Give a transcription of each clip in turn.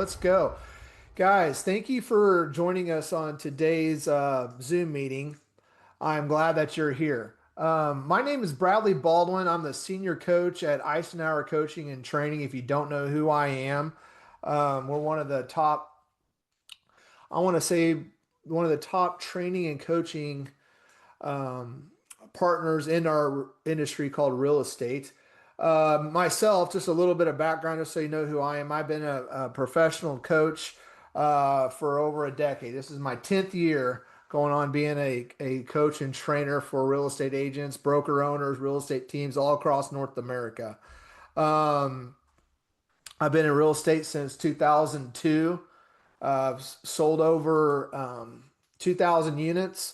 let's go. Guys, thank you for joining us on today's Zoom meeting. I'm glad that you're here. My name is Bradley Baldwin. I'm the senior coach at Icenhower Coaching and Training. If you don't know who I am, we're one of the top, I want to say, one of the top training and coaching um, partners in our industry called real estate. Myself, just a little bit of background, just so you know who I am. I've been a professional coach for over a decade. This is my 10th year going on being a coach and trainer for real estate agents, broker owners, real estate teams all across North America. Um, I've been in real estate since 2002. Sold over 2,000 units.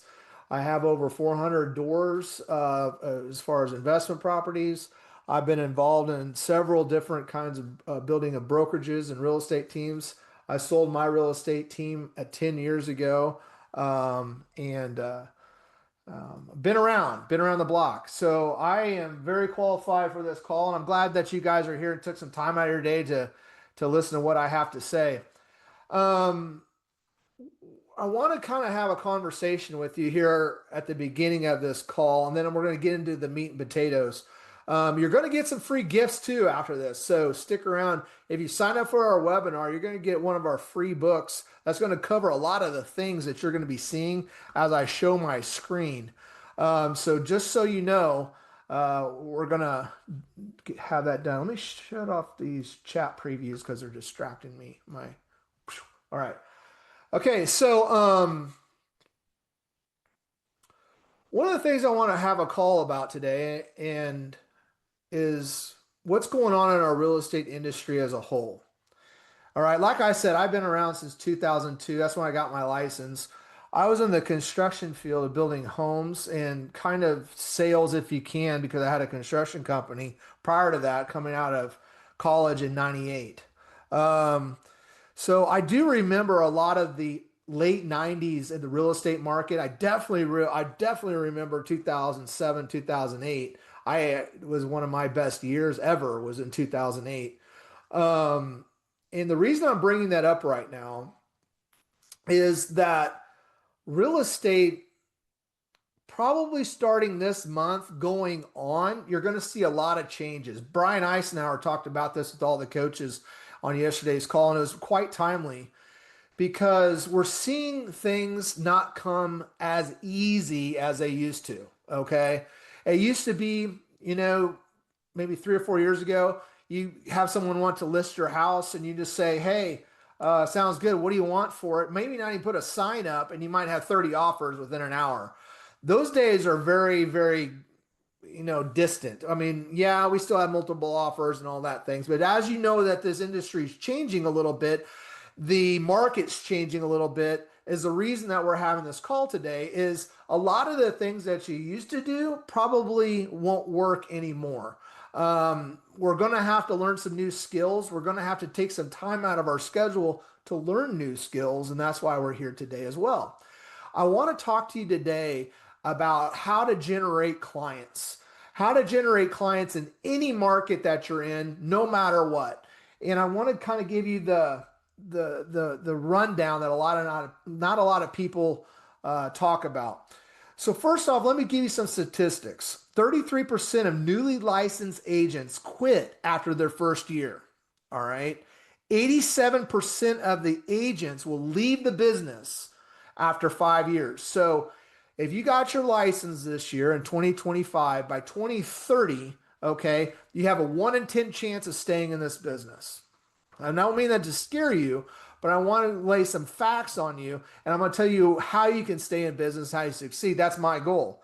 I have over 400 doors as far as investment properties. I've been involved in several different kinds of building of brokerages and real estate teams. I sold my real estate team at 10 years ago, and been around the block. So I am very qualified for this call, and I'm glad that you guys are here and took some time out of your day to listen to what I have to say. Um, I want to kind of have a conversation with you here at the beginning of this call, and then we're going to get into the meat and potatoes. You're going to get some free gifts too after this, so stick around. If you sign up for our webinar, you're going to get one of our free books that's going to cover a lot of the things that you're going to be seeing as I show my screen. So just so you know, we're going to have that done. Let me shut off these chat previews because they're distracting me. All right. Okay, so one of the things I want to have a call about today and is what's going on in our real estate industry as a whole. All right, like I said, I've been around since 2002. That's when I got my license. I was in the construction field of building homes and kind of sales, if you can, because I had a construction company prior to that coming out of college in 98. Um, so I do remember a lot of the late 90s in the real estate market. I definitely remember 2007, 2008. I was one of my best years ever was in 2008. Um, and the reason I'm bringing that up right now is that real estate probably starting this month going on, you're going to see a lot of changes. Brian Icenhower talked about this with all the coaches on yesterday's call, and it was quite timely because we're seeing things not come as easy as they used to. Okay. It used to be, maybe 3 or 4 years ago, you have someone want to list your house and you just say, hey, sounds good. What do you want for it? Maybe not even put a sign up and you might have 30 offers within an hour. Those days are very, very, distant. I mean, yeah, we still have multiple offers and all that things, but as you know that this industry is changing a little bit, the market's changing a little bit is the reason that we're having this call today is a lot of the things that you used to do probably won't work anymore. We're going to have to learn some new skills. We're going to have to take some time out of our schedule to learn new skills. And that's why we're here today as well. I want to talk to you today about how to generate clients, in any market that you're in, no matter what. And I want to kind of give you the rundown that not a lot of people talk about. So first off, let me give you some statistics. 33% of newly licensed agents quit after their first year. All right. 87% of the agents will leave the business after 5 years. So if you got your license this year in 2025, by 2030, okay, you have a 1 in 10 chance of staying in this business. I don't mean that to scare you, but I want to lay some facts on you, and I'm going to tell you how you can stay in business, how you succeed. That's my goal.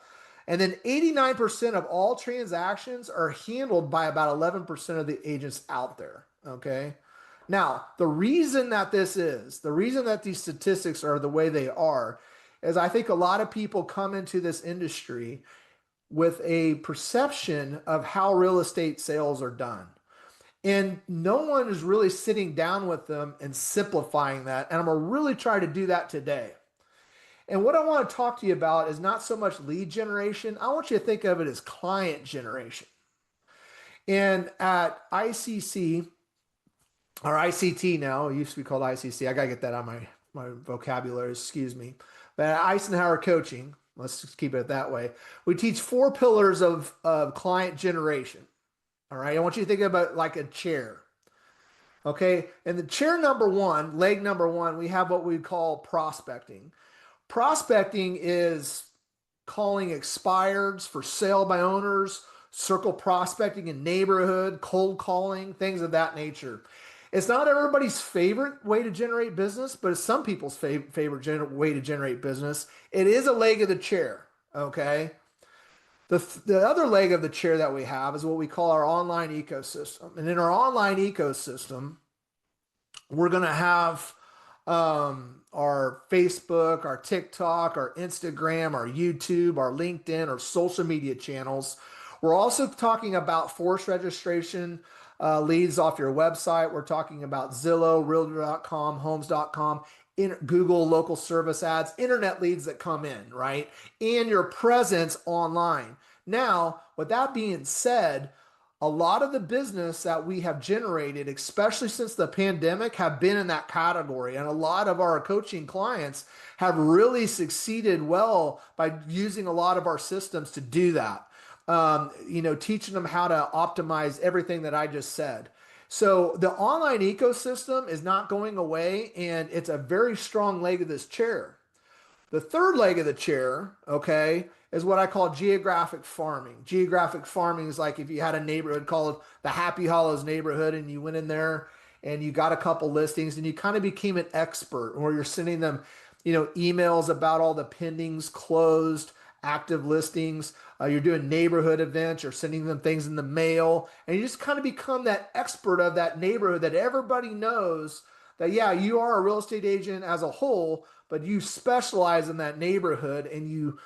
And then 89% of all transactions are handled by about 11% of the agents out there. Okay. Now, the reason that these statistics are the way they are, is I think a lot of people come into this industry with a perception of how real estate sales are done. And no one is really sitting down with them and simplifying that. And I'm going to really try to do that today. And what I want to talk to you about is not so much lead generation. I want you to think of it as client generation. And at ICC, or ICT now. It used to be called ICC. I got to get that on my vocabulary, excuse me. But at Icenhower Coaching, let's just keep it that way. We teach four pillars of client generation. All right. I want you to think about like a chair. Okay. And the chair number one, leg number one, we have what we call prospecting. Prospecting is calling expireds for sale by owners, circle prospecting in neighborhood, cold calling, things of that nature. It's not everybody's favorite way to generate business, but it's some people's favorite way to generate business. It is a leg of the chair. Okay. The other leg of the chair that we have is what we call our online ecosystem. And in our online ecosystem, we're going to have our Facebook, our TikTok, our Instagram, our YouTube, our LinkedIn, our social media channels. We're also talking about forced registration leads off your website. We're talking about Zillow, Realtor.com, Homes.com, in Google local service ads, internet leads that come in, right? And your presence online. Now, with that being said, a lot of the business that we have generated, especially since the pandemic, have been in that category. And a lot of our coaching clients have really succeeded well by using a lot of our systems to do that. Teaching them how to optimize everything that I just said. So the online ecosystem is not going away, and it's a very strong leg of this chair. The third leg of the chair, okay, is what I call geographic farming. Geographic farming is like if you had a neighborhood called the Happy Hollows neighborhood and you went in there and you got a couple listings and you kind of became an expert, or you're sending them, emails about all the pendings, closed, active listings. You're doing neighborhood events, you're sending them things in the mail, and you just kind of become that expert of that neighborhood that everybody knows that, yeah, you are a real estate agent as a whole, but you specialize in that neighborhood and you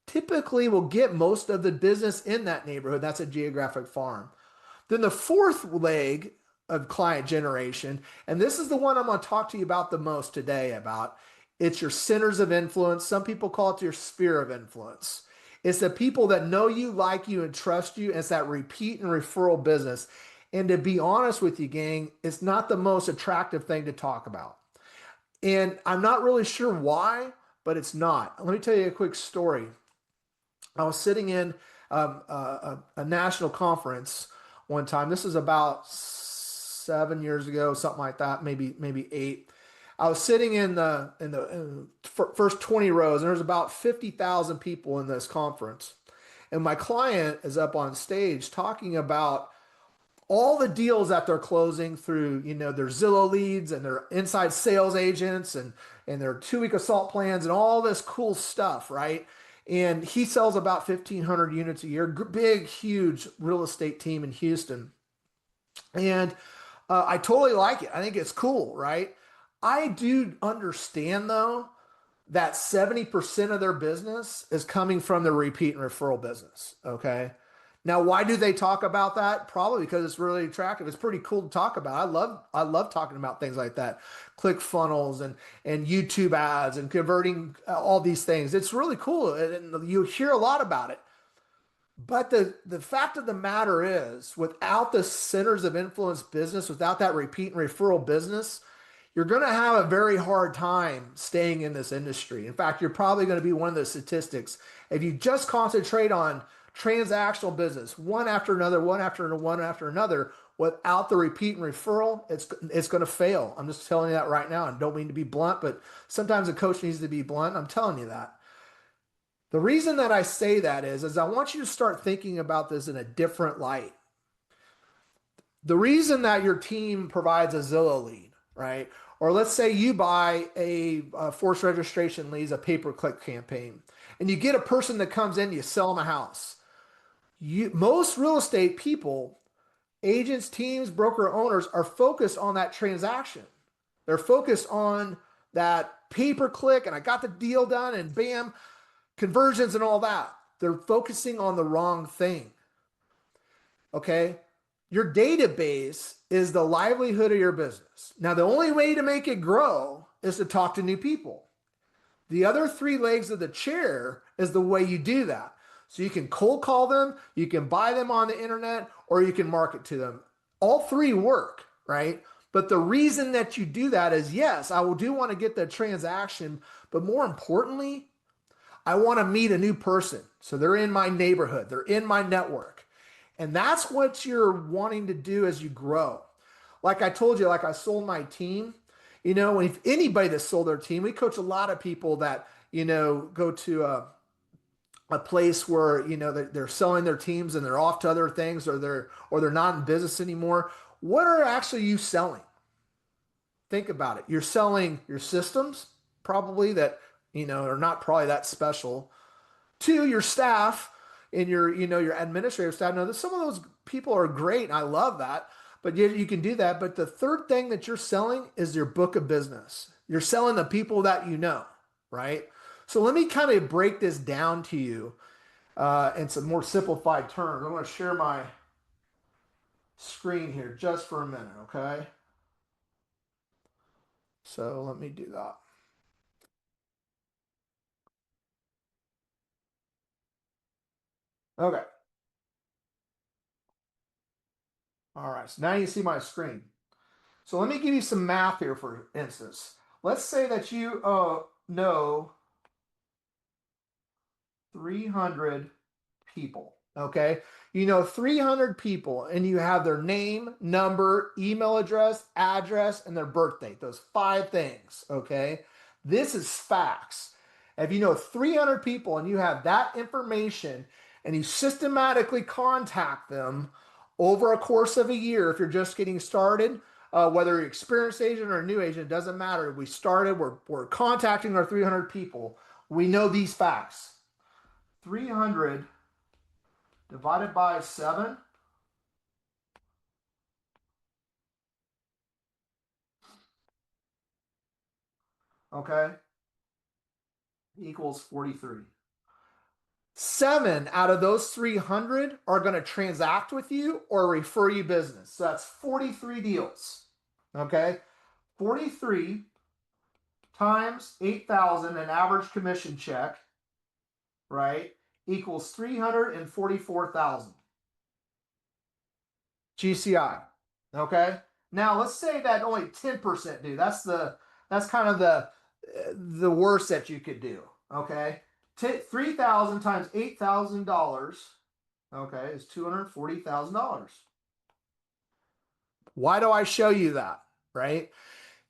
typically will get most of the business in that neighborhood. That's a geographic farm. Then the fourth leg of client generation, and this is the one I'm going to talk to you about the most today about, it's your centers of influence. Some people call it your sphere of influence. It's the people that know you, like you, and trust you. And it's that repeat and referral business. And to be honest with you, gang, it's not the most attractive thing to talk about. And I'm not really sure why, but it's not. Let me tell you a quick story. I was sitting in a national conference one time. This is about 7 years ago, something like that, maybe 8. I was sitting in the first 20 rows, and there's about 50,000 people in this conference. And my client is up on stage talking about all the deals that they're closing through, their Zillow leads and their inside sales agents and their 2-week assault plans and all this cool stuff, right? And he sells about 1,500 units a year, big, huge real estate team in Houston. And I totally like it. I think it's cool, right? I do understand though that 70% of their business is coming from the repeat and referral business. Okay. Now, why do they talk about that? Probably because it's really attractive. It's pretty cool to talk about. I love talking about things like that. Click funnels and YouTube ads and converting all these things. It's really cool. And you hear a lot about it. But the fact of the matter is, without the centers of influence business, without that repeat and referral business, you're going to have a very hard time staying in this industry. In fact, you're probably going to be one of the statistics. If you just concentrate on transactional business, one after another, one after another, without the repeat and referral, it's going to fail. I'm just telling you that right now. And don't mean to be blunt, but sometimes a coach needs to be blunt. I'm telling you that. The reason that I say that is I want you to start thinking about this in a different light. The reason that your team provides a Zillow lead, right? Or let's say you buy a forced registration leads, a pay-per-click campaign, and you get a person that comes in, you sell them a house. Most real estate people, agents, teams, broker owners are focused on that transaction. They're focused on that pay-per-click and I got the deal done and bam, conversions and all that. They're focusing on the wrong thing. Okay. Your database is the livelihood of your business. Now, the only way to make it grow is to talk to new people. The other 3 legs of the chair is the way you do that. So you can cold call them, you can buy them on the internet, or you can market to them. All 3 work, right? But the reason that you do that is yes, I will do want to get the transaction, but more importantly, I want to meet a new person. So they're in my neighborhood, they're in my network. And that's what you're wanting to do as you grow. Like I told you, like I sold my team. If anybody that sold their team, we coach a lot of people that, go to a place where, they're selling their teams and they're off to other things, or they're not in business anymore. What are actually you selling? Think about it. You're selling your systems, probably that, are not probably that special, to your staff and your administrative staff. Now, some of those people are great, and I love that. But you can do that. But the third thing that you're selling is your book of business. You're selling the people that you know, right? So let me kind of break this down to you in some more simplified terms. I'm going to share my screen here just for a minute, okay? So let me do that. Okay. All right. So now you see my screen. So let me give you some math here, for instance. Let's say that you know 300 people. Okay. 300 people, and you have their name, number, email address, and their birth date. Those five things. Okay. This is facts. If you know 300 people and you have that information and you systematically contact them over a course of a year, if you're just getting started, whether you're an experienced agent or a new agent, it doesn't matter. We started, we're contacting our 300 people. We know these facts. 300 divided by 7, okay, equals 43. 7 out of those 300 are going to transact with you or refer you business. So that's 43 deals, okay? 43 times 8,000, an average commission check, right, equals 344,000 GCI. Okay. Now let's say that only 10% do. That's kind of the worst that you could do. Okay. 3,000 times $8,000. Okay, is $240,000. Why do I show you that? Right?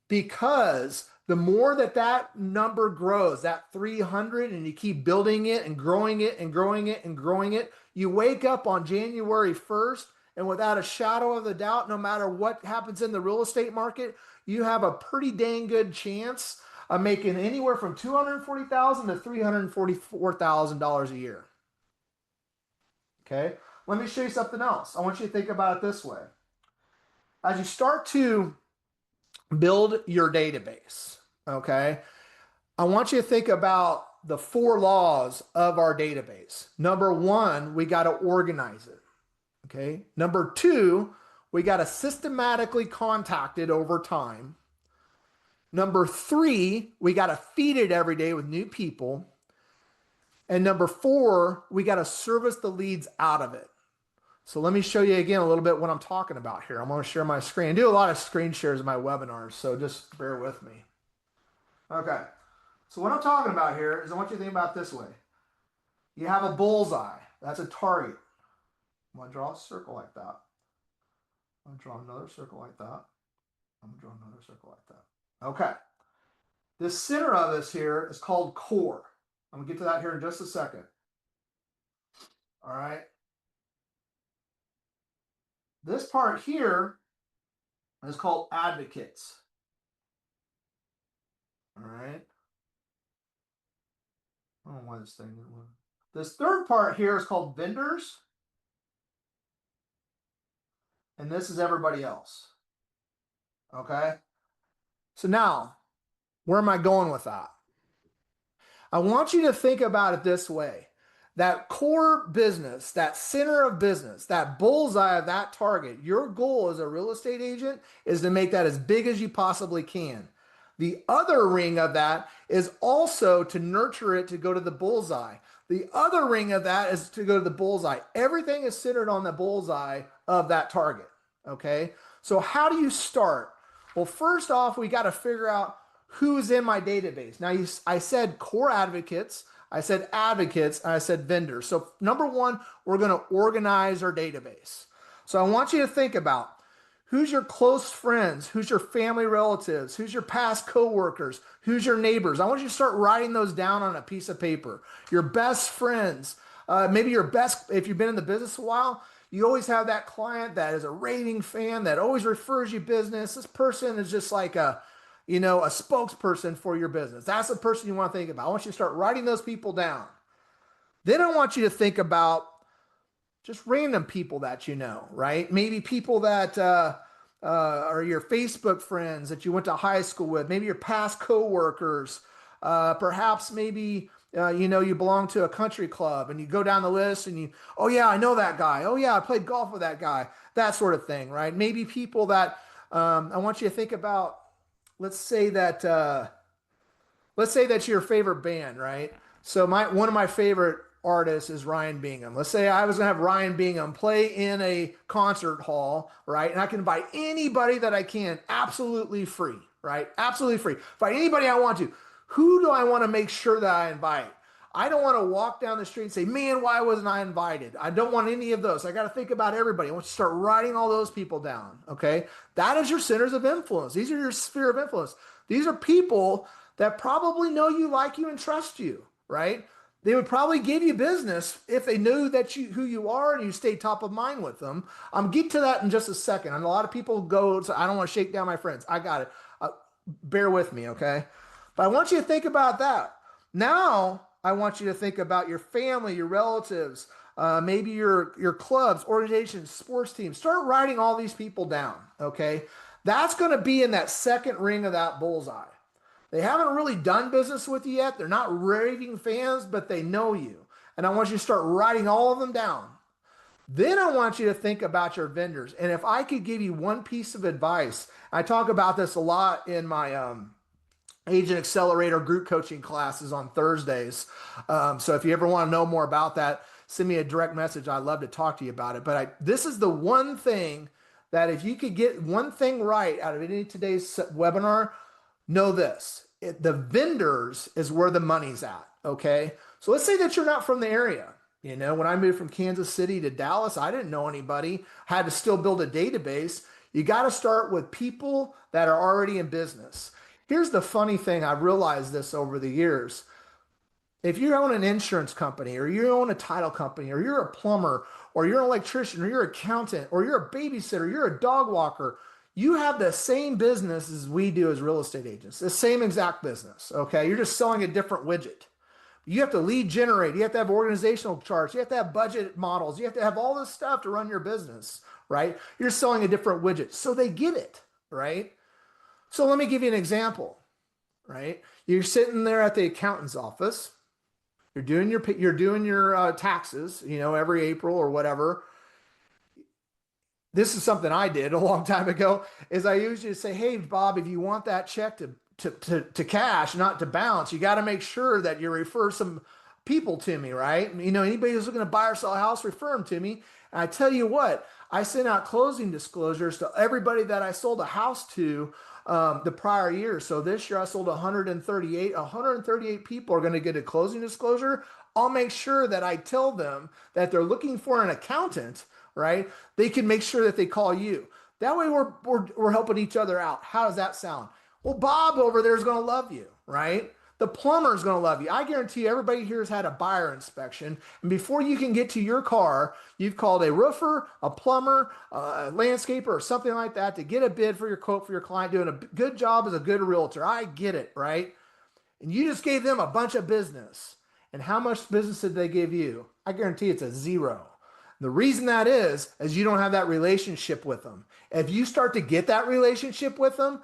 Because the more that number grows, that 300, and you keep building it and growing it and growing it and growing it, you wake up on January 1st, and without a shadow of a doubt, no matter what happens in the real estate market, you have a pretty dang good chance of making anywhere from $240,000 to $344,000 a year. Okay, let me show you something else. I want you to think about it this way. As you start to build your database, okay, I want you to think about the 4 laws of our database. Number 1, we got to organize it. Okay. Number 2, we got to systematically contact it over time. Number 3, we got to feed it every day with new people. And number 4, we got to service the leads out of it. So let me show you again a little bit what I'm talking about here. I'm going to share my screen. I do a lot of screen shares in my webinars, so just bear with me. Okay. So what I'm talking about here is I want you to think about it this way. You have a bullseye. That's a target. I'm going to draw a circle like that. I'm going to draw another circle like that. I'm going to draw another circle like that. Okay. The center of this here is called core. I'm going to get to that here in just a second. All right. This part here is called advocates. All right. I don't know why this thing didn't work. This third part here is called vendors. And this is everybody else. Okay. So now, where am I going with that? I want you to think about it this way. That core business, that center of business, that bullseye of that target, your goal as a real estate agent is to make that as big as you possibly can. The other ring of that is also to nurture it to go to the bullseye. The other ring of that is to go to the bullseye. Everything is centered on the bullseye of that target. Okay. So how do you start? Well, first off, we got to figure out who's in my database. Now, I said core advocates, I said advocates, and I said vendors. So, number one, we're going to organize our database. So, I want you to think about who's your close friends, who's your family relatives, who's your past coworkers, who's your neighbors. I want you to start writing those down on a piece of paper. Your best friends, maybe your best, if you've been in the business a while, you always have that client that is a raving fan that always refers you business. This person is just like a spokesperson for your business. That's the person you want to think about. I want you to start writing those people down. Then I want you to think about just random people that you know, right? Maybe people that are your Facebook friends that you went to high school with, maybe your past coworkers, perhaps maybe you belong to a country club and you go down the list and oh yeah, I know that guy. Oh yeah, I played golf with that guy. That sort of thing, right? Maybe people that I want you to think about. Let's say that your favorite band, right? So one of my favorite artists is Ryan Bingham. Let's say I was gonna have Ryan Bingham play in a concert hall, right? And I can invite anybody that I can absolutely free, right? Absolutely free. Invite anybody I want to. Who do I want to make sure that I invite? I don't want to walk down the street and say, man, why wasn't I invited? I don't want any of those. I got to think about everybody. I want you to start writing all those people down. Okay. That is your centers of influence. These are your sphere of influence. These are people that probably know you, like you, and trust you, right? They would probably give you business if they knew that who you are and you stay top of mind with them. I'm getting to that in just a second. And a lot of people go, I don't want to shake down my friends. I got it. Bear with me. Okay. But I want you to think about that. Now, I want you to think about your family, your relatives, maybe your clubs, organizations, sports teams. Start writing all these people down, okay? That's going to be in that second ring of that bullseye. They haven't really done business with you yet. They're not raving fans, but they know you. And I want you to start writing all of them down. Then I want you to think about your vendors. And if I could give you one piece of advice, I talk about this a lot in my Agent Accelerator group coaching classes on Thursdays. So if you ever want to know more about that, send me a direct message. I'd love to talk to you about it. But this is the one thing that if you could get one thing right out of any today's webinar, know this. The vendors is where the money's at, okay? So let's say that you're not from the area. When I moved from Kansas City to Dallas, I didn't know anybody. I had to still build a database. You got to start with people that are already in business. Here's the funny thing. I've realized this over the years. If you own an insurance company or you own a title company or you're a plumber or you're an electrician or you're an accountant or you're a babysitter, you're a dog walker, you have the same business as we do as real estate agents, the same exact business, okay? You're just selling a different widget. You have to lead generate. You have to have organizational charts. You have to have budget models. You have to have all this stuff to run your business, right? You're selling a different widget. So they get it, right? So let me give you an example, right? You're sitting there at the accountant's office. You're doing your taxes, every April or whatever. This is something I did a long time ago. Is I usually say, "Hey, Bob, if you want that check to cash, not to bounce, you got to make sure that you refer some people to me, right? Anybody who's looking to buy or sell a house, refer them to me." And I tell you what, I sent out closing disclosures to everybody that I sold a house to the prior year. So this year I sold 138. 138 people are going to get a closing disclosure. I'll make sure that I tell them that they're looking for an accountant, right? They can make sure that they call you. That way we're helping each other out. How does that sound? Well, Bob over there is going to love you, right? The plumber is going to love you. I guarantee everybody here has had a buyer inspection. And before you can get to your car, you've called a roofer, a plumber, a landscaper, or something like that to get a bid for your quote for your client, doing a good job as a good realtor. I get it, right? And you just gave them a bunch of business. And how much business did they give you? I guarantee it's a zero. The reason that is you don't have that relationship with them. If you start to get that relationship with them,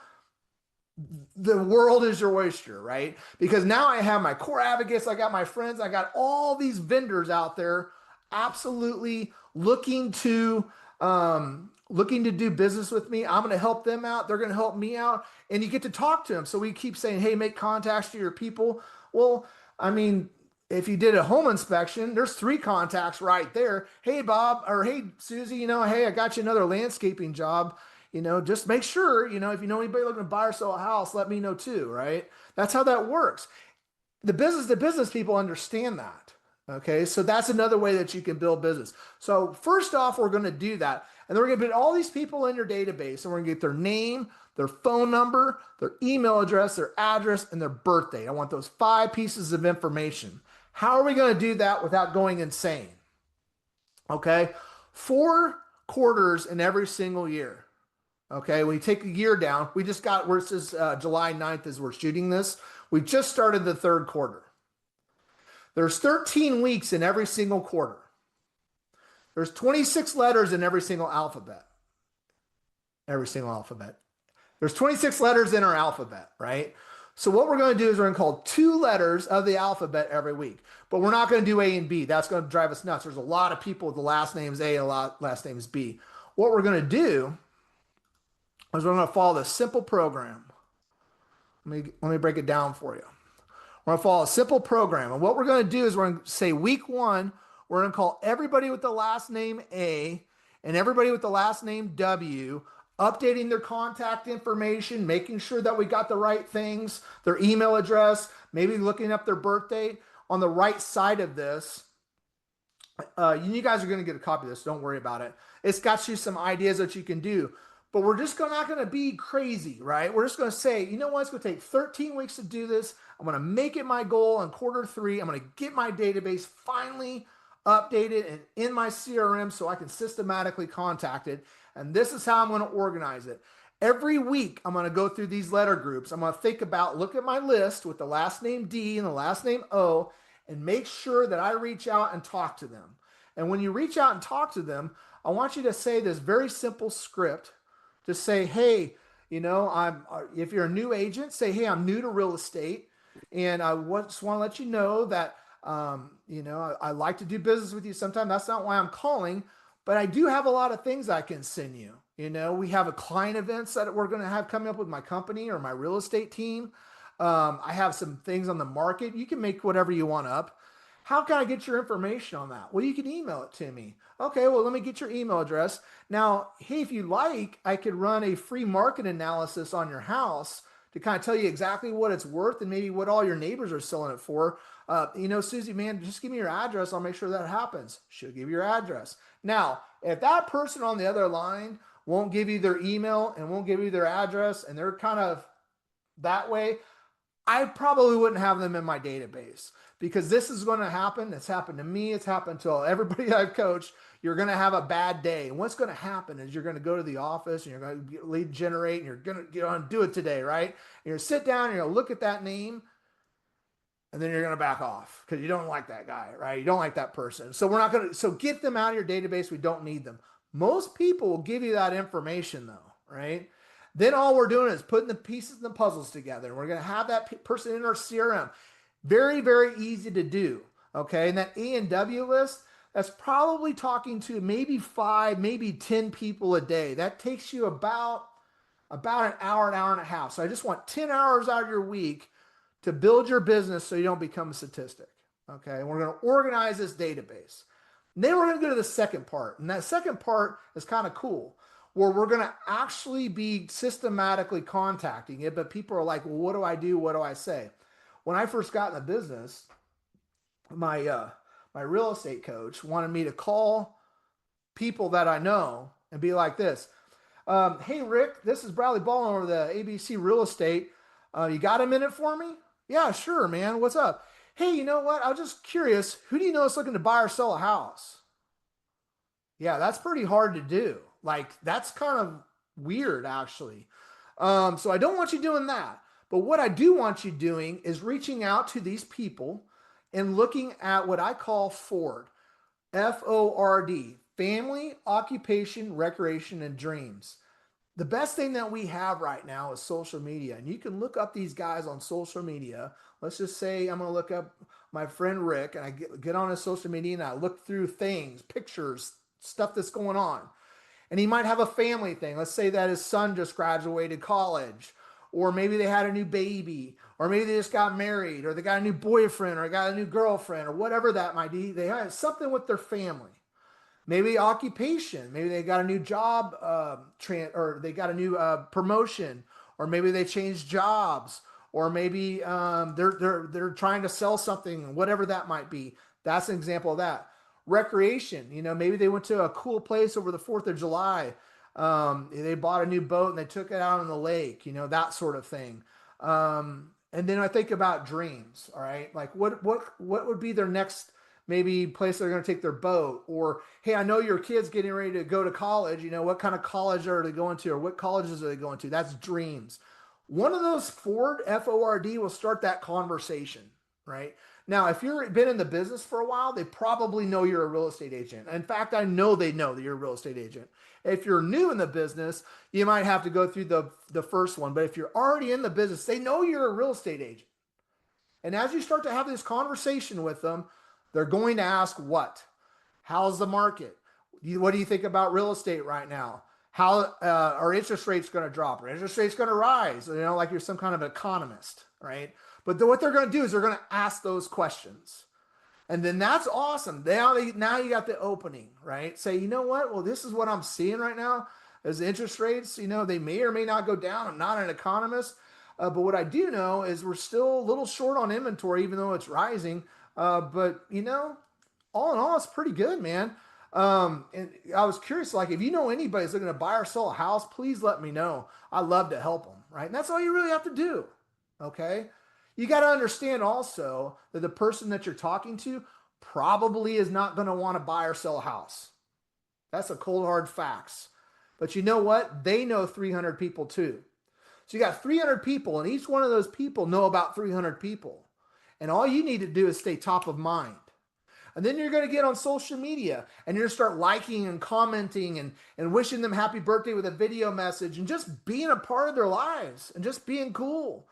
the world is your oyster, right? Because now I have my core advocates, I got my friends, I got all these vendors out there absolutely looking to do business with me. I'm going to help them out. They're going to help me out. And you get to talk to them. So we keep saying, hey, make contacts to your people. Well, I mean, if you did a home inspection, there's 3 contacts right there. Hey, Bob, or hey, Susie, hey, I got you another landscaping job. just make sure, if you know anybody looking to buy or sell a house, let me know too, right? That's how that works. The business people understand that. Okay, so that's another way that you can build business. So first off, we're going to do that, and then we're going to put all these people in your database, and we're going to get their name, their phone number, their email address, their address, and their birthday. I want those 5 pieces of information. How are we going to do that without going insane? Okay, 4 quarters in every single year. Okay, when you take a year down, we just got where it says July 9th as we're shooting this. We just started the third quarter. There's 13 weeks in every single quarter. There's 26 letters in every single alphabet. Every single alphabet. There's 26 letters in our alphabet, right? So what we're going to do is we're going to call 2 letters of the alphabet every week. But we're not going to do A and B. That's going to drive us nuts. There's a lot of people with the last names A and a lot last names B. What we're going to do is we're going to follow this simple program. Let me break it down for you. We're going to follow a simple program. And what we're going to do is we're going to say week 1, we're going to call everybody with the last name A and everybody with the last name W, updating their contact information, making sure that we got the right things, their email address, maybe looking up their birthday. On the right side of this, you guys are going to get a copy of this. Don't worry about it. It's got you some ideas that you can do. But we're just not going to be crazy, right? We're just going to say, you know what? It's going to take 13 weeks to do this. I'm going to make it my goal in quarter 3. I'm going to get my database finally updated and in my CRM so I can systematically contact it. And this is how I'm going to organize it. Every week, I'm going to go through these letter groups. I'm going to look at my list with the last name D and the last name O, and make sure that I reach out and talk to them. And when you reach out and talk to them, I want you to say this very simple script. Just say, hey, if you're a new agent, say, hey, I'm new to real estate. And I just want to let you know that, I like to do business with you sometime. That's not why I'm calling, but I do have a lot of things I can send you. We have a client events that we're going to have coming up with my company or my real estate team. I have some things on the market. You can make whatever you want up. How can I get your information on that? Well, you can email it to me. Okay, well, let me get your email address. Now, hey, if you like, I could run a free market analysis on your house to kind of tell you exactly what it's worth and maybe what all your neighbors are selling it for. Susie, man, just give me your address. I'll make sure that happens. She'll give you your address. Now, if that person on the other line won't give you their email and won't give you their address and they're kind of that way, I probably wouldn't have them in my database because this is going to happen. It's happened to me. It's happened to everybody I've coached. You're going to have a bad day. And what's going to happen is you're going to go to the office and you're going to lead generate and you're going to get on do it today, right? And you're going to sit down and you're going to look at that name and then you're going to back off because you don't like that guy, right? You don't like that person. So we're not going to, so get them out of your database. We don't need them. Most people will give you that information though, right? Then all we're doing is putting the pieces and the puzzles together. We're going to have that person in our CRM. Very, very easy to do. Okay. And that A and W list, that's probably talking to maybe 5, maybe 10 people a day. That takes you about an hour and a half. So I just want 10 hours out of your week to build your business so you don't become a statistic. Okay. And we're going to organize this database. And then we're going to go to the second part. And that second part is kind of cool, where we're going to actually be systematically contacting it. But people are like, well, what do I do? What do I say? When I first got in the business, my real estate coach wanted me to call people that I know and be like this. Hey, Rick, this is Bradley Baldwin over the ABC Real Estate. You got a minute for me? Yeah, sure, man. What's up? Hey, you know what? I was just curious. Who do you know is looking to buy or sell a house? Yeah, that's pretty hard to do. Like, that's kind of weird, actually. So I don't want you doing that. But what I do want you doing is reaching out to these people and looking at what I call FORD, FORD, family, occupation, recreation, and dreams. The best thing that we have right now is social media. And you can look up these guys on social media. Let's just say I'm going to look up my friend Rick and I get on his social media and I look through things, pictures, stuff that's going on. And he might have a family thing. Let's say that his son just graduated college, or maybe they had a new baby, or maybe they just got married, or they got a new boyfriend, or got a new girlfriend, or whatever that might be. They had something with their family. Maybe occupation. Maybe they got a new job, or they got a new promotion, or maybe they changed jobs, or maybe they're trying to sell something, whatever that might be. That's an example of that. Recreation. Maybe they went to a cool place over the Fourth of July. They bought a new boat and they took it out on the lake. That sort of thing. And then I think about dreams. All right, like what would be their next maybe place they're going to take their boat, or hey, I know your kid's getting ready to go to college. What kind of college are they going to, or what colleges are they going to? That's dreams. One of those Ford FORD will start that conversation, right? Now, if you've been in the business for a while, they probably know you're a real estate agent. In fact, I know they know that you're a real estate agent. If you're new in the business, you might have to go through the first one. But if you're already in the business, they know you're a real estate agent. And as you start to have this conversation with them, they're going to ask what? How's the market? What do you think about real estate right now? How are interest rates going to drop? Are interest rates going to rise? Like you're some kind of economist, right? But what they're going to do is they're going to ask those questions. And then that's awesome. Now you got the opening, right? Say, you know what? Well, this is what I'm seeing right now as interest rates, they may or may not go down. I'm not an economist. But what I do know is we're still a little short on inventory, even though it's rising. But all in all, it's pretty good, man. And I was curious, like, if you know anybody's looking to buy or sell a house, please let me know. I love to help them, right? And that's all you really have to do. Okay. You got to understand also that the person that you're talking to probably is not going to want to buy or sell a house. That's a cold hard facts. But you know what? They know 300 people too. So you got 300 people, and each one of those people know about 300 people. And all you need to do is stay top of mind. And then you're going to get on social media and you're going to start liking and commenting and wishing them happy birthday with a video message and just being a part of their lives and just being cool.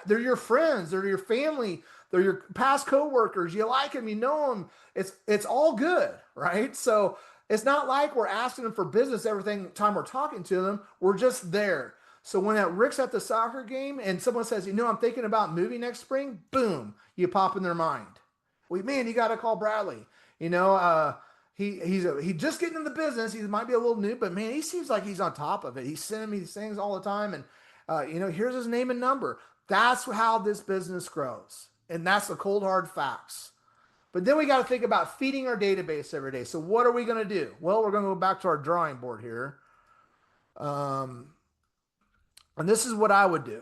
They're your friends, they're your family, they're your past coworkers. You like them, you know them. It's all good, right? So it's not like we're asking them for business every time we're talking to them. We're just there. So when Rick's at the soccer game and someone says, I'm thinking about moving next spring, boom, you pop in their mind. Well, man, you got to call Bradley. He's just getting in the business. He might be a little new, but man, he seems like he's on top of it. He's sending me these things all the time, and here's his name and number. That's how this business grows, and that's the cold hard facts. But then we got to think about feeding our database every day. So what are we going to do? Well, we're going to go back to our drawing board here. And this is what I would do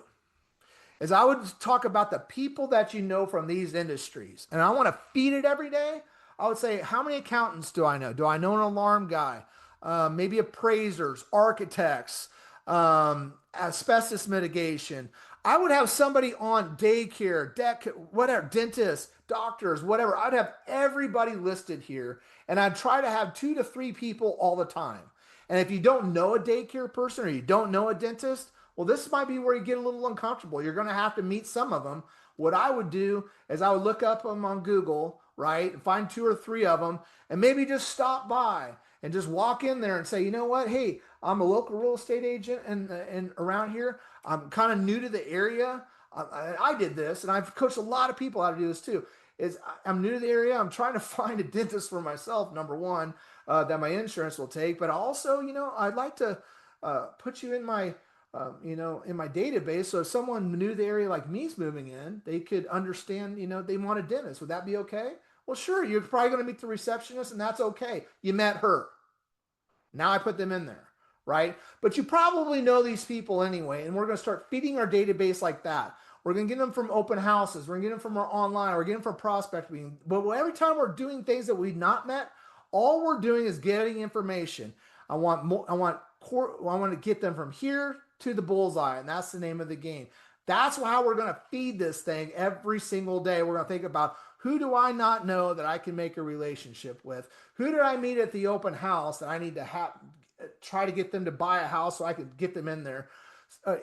is I would talk about the people that you know from these industries. And I want to feed it every day. I would say, how many accountants do I know? Do I know an alarm guy? Maybe appraisers, architects, asbestos mitigation. I would have somebody on daycare, whatever, dentists, doctors, whatever. I'd have everybody listed here. And I'd try to have 2 to 3 people all the time. And if you don't know a daycare person or you don't know a dentist, well, this might be where you get a little uncomfortable. You're going to have to meet some of them. What I would do is I would look up them on Google, right, and find 2 or 3 of them and maybe just stop by and just walk in there and say, you know what? Hey, I'm a local real estate agent and around here. I'm kind of new to the area. I did this, and I've coached a lot of people how to do this too. I'm new to the area. I'm trying to find a dentist for myself, number one, that my insurance will take. But also, I'd like to put you in my in my database. So if someone new to the area like me's moving in, they could understand, they want a dentist. Would that be okay? Well, sure. You're probably going to meet the receptionist and that's okay. You met her. Now I put them in there, right? But you probably know these people anyway. And we're going to start feeding our database like that. We're going to get them from open houses. We're going to get them from our online. We're getting them from prospecting. But every time we're doing things that we've not met, all we're doing is getting information. I want to get them from here to the bullseye, and that's the name of the game. That's how we're going to feed this thing every single day. We're going to think about, who do I not know that I can make a relationship with? Who did I meet at the open house that I need to try to get them to buy a house so I could get them in there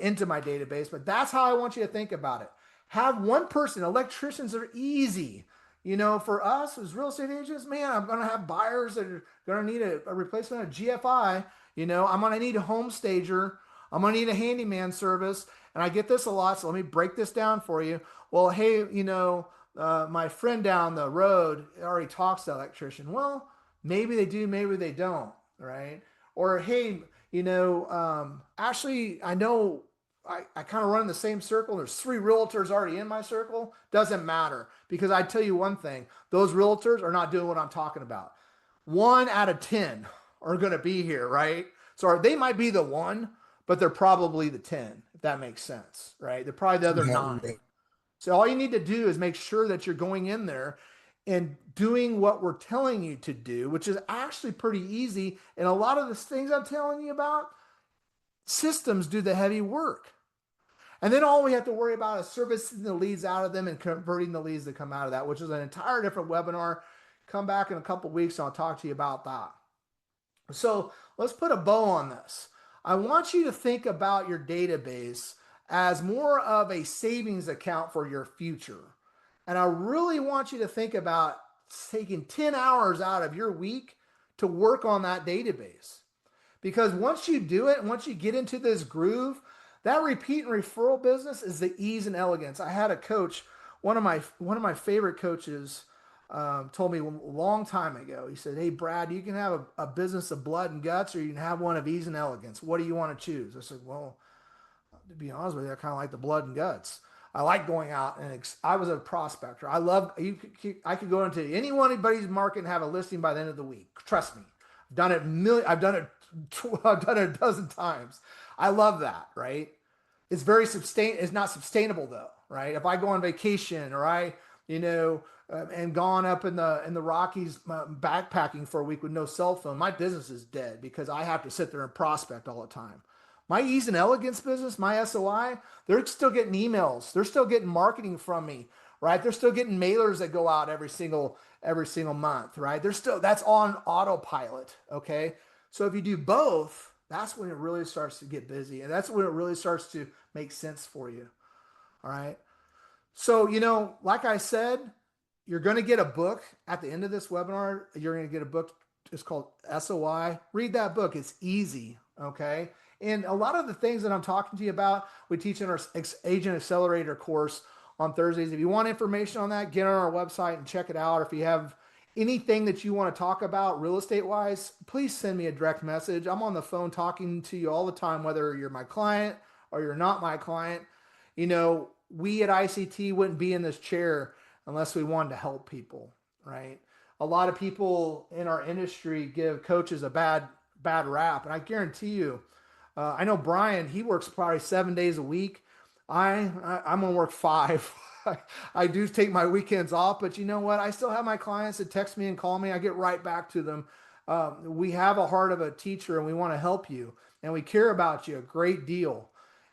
into my database? But that's how I want you to think about it. Have one person. Electricians are easy. For us as real estate agents, man, I'm going to have buyers that are going to need a replacement of GFI. I'm going to need a home stager. I'm going to need a handyman service. And I get this a lot, so let me break this down for you. Well, hey, my friend down the road already talks to the electrician. Well, Maybe they do, maybe they don't, right? Or hey, actually, I know I kind of run in the same circle. There's three realtors already in my circle. Doesn't matter because I tell you one thing: those realtors are not doing what I'm talking about. 1 out of 10 are going to be here, right? So they might be the one, but they're probably the 10, if that makes sense, right? They're probably the other Yeah, nine. So all you need to do is make sure that you're going in there and doing what we're telling you to do, which is actually pretty easy. And a lot of the things I'm telling you about, systems do the heavy work. And then all we have to worry about is servicing the leads out of them and converting the leads that come out of that, which is an entire different webinar. Come back in a couple weeks and I'll talk to you about that. So let's put a bow on this. I want you to think about your database as more of a savings account for your future. And I really want you to think about taking 10 hours out of your week to work on that database. Because once you do it, once you get into this groove, that repeat and referral business is the ease and elegance. I had a coach, one of my favorite coaches, told me a long time ago. He said, "Hey Brad, you can have a business of blood and guts, or you can have one of ease and elegance. What do you want to choose?" I said, "Well, to be honest with you, I kind of like the blood and guts. I like going out and I was a prospector. I love you. I could go into anybody's market and have a listing by the end of the week. Trust me, I've done it million. I've done it. I've done it a dozen times. I love that. Right? It's very sustain. It's not sustainable though. Right? If I go on vacation or and gone up in the Rockies backpacking for a week with no cell phone, my business is dead because I have to sit there and prospect all the time. My ease and elegance business, my SOI, they're still getting emails. They're still getting marketing from me, right? They're still getting mailers that go out every single month, right? They're still that's on autopilot, okay? So if you do both, that's when it really starts to get busy, and that's when it really starts to make sense for you. All right. So, like I said, you're going to get a book at the end of this webinar. You're going to get a book. It's called SOI. Read that book. It's easy. Okay. And a lot of the things that I'm talking to you about, we teach in our Agent Accelerator course on Thursdays. If you want information on that, get on our website and check it out. If you have anything that you want to talk about real estate wise, please send me a direct message. I'm on the phone talking to you all the time, whether you're my client or you're not my client. We at ICT wouldn't be in this chair unless we wanted to help people, right? A lot of people in our industry give coaches a bad rap, and I guarantee you, I know Brian. He works probably 7 days a week. I'm gonna work five. I do take my weekends off, but you know what? I still have my clients that text me and call me. I get right back to them. We have a heart of a teacher, and we want to help you, and we care about you a great deal.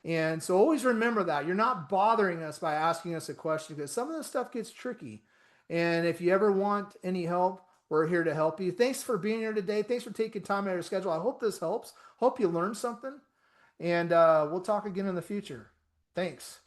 And so always remember that you're not bothering us by asking us a question because some of this stuff gets tricky. And if you ever want any help, we're here to help you. Thanks for being here today. Thanks for taking time out of your schedule. I hope this helps. Hope you learned something. And we'll talk again in the future. Thanks.